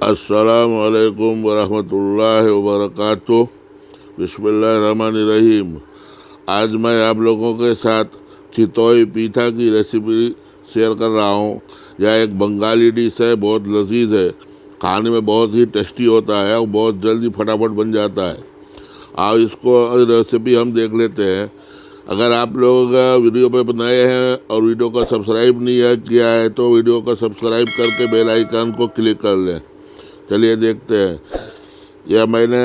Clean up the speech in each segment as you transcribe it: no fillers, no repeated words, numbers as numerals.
अस्सलामु अलैकुम वरहमतुल्लाहि वबरकातुह। बिस्मिल्लाहिर्रहमानिर्रहीम। आज मैं आप लोगों के साथ चितोई पीठा की रेसिपी शेयर कर रहा हूँ। यह एक बंगाली डिश है, बहुत लजीज है, खाने में बहुत ही टेस्टी होता है और बहुत जल्दी फटाफट बन जाता है। आप इसको रेसिपी हम देख लेते हैं। अगर आप लोग वीडियो पे नए हैं और वीडियो को सब्सक्राइब नहीं किया है तो वीडियो को सब्सक्राइब करके बेल आइकन को क्लिक कर लें। चलिए देखते हैं। यह मैंने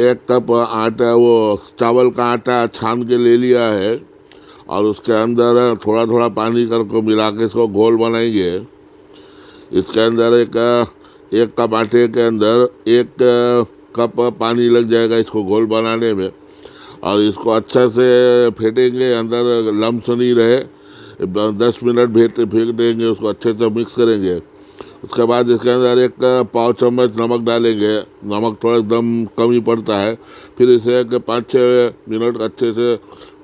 1 कप आटा, वो चावल का आटा छान के ले लिया है और उसके अंदर थोड़ा थोड़ा पानी करके मिला के इसको घोल बनाएंगे। इसके अंदर एक कप आटे के अंदर 1 कप पानी लग जाएगा इसको घोल बनाने में। और इसको अच्छा से फेंटेंगे, अंदर लम्स नहीं रहे। 10 मिनट फेंक देंगे, उसको अच्छे से मिक्स करेंगे। उसके बाद इसके अंदर 1 पाव चम्मच नमक डालेंगे। नमक थोड़ा एकदम कम ही पड़ता है। फिर इसे 5-6 मिनट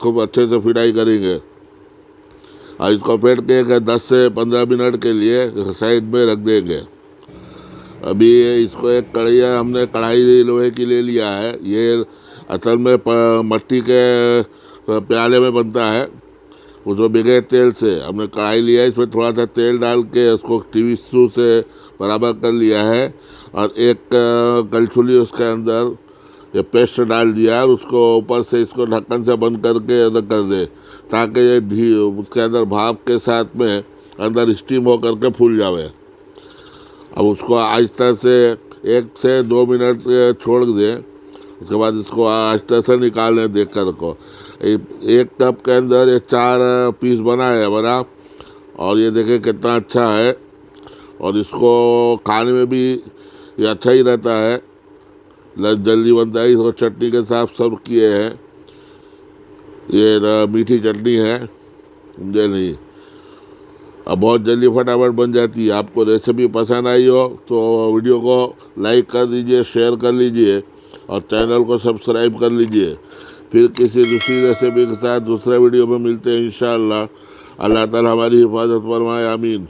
खूब अच्छे से फ्राई करेंगे और इसको फेंट के 10 से 15 मिनट के लिए साइड में रख देंगे। अभी इसको एक हमने कढ़ाई लोहे की ले लिया है। ये असल में मट्टी के प्याले में बनता है, उसमें बगैर तेल से हमने कढ़ाई लिया है। इसमें थोड़ा सा तेल डाल के उसको टिश्यू से बराबर कर लिया है और एक कलछुली उसके अंदर ये पेस्ट डाल दिया है। उसको ऊपर से इसको ढक्कन से बंद करके रख कर दे ताकि ये उसके अंदर भाप के साथ में अंदर स्टीम हो करके फूल जावे। अब उसको आहिस्ता से 1 से 2 मिनट छोड़ दें। उसके बाद इसको आहिस्ता से निकालें देख कर को। 1 कप के अंदर ये 4 पीस बना है बना, और ये देखें कितना अच्छा है। और इसको खाने में भी ये अच्छा ही रहता है, जल्दी बनता है। इसको चटनी के साथ सर्व किए हैं। ये मीठी चटनी है, समझे नहीं। अब बहुत जल्दी फटाफट बन जाती है। आपको रेसिपी पसंद आई हो तो वीडियो को लाइक कर दीजिए, शेयर कर लीजिए और चैनल को सब्सक्राइब कर लीजिए। फिर किसी दूसरी रेसिपी के साथ दूसरे वीडियो में मिलते हैं इंशाअल्लाह। अल्लाह ताला हमारी हिफाजत फरमाए, आमीन।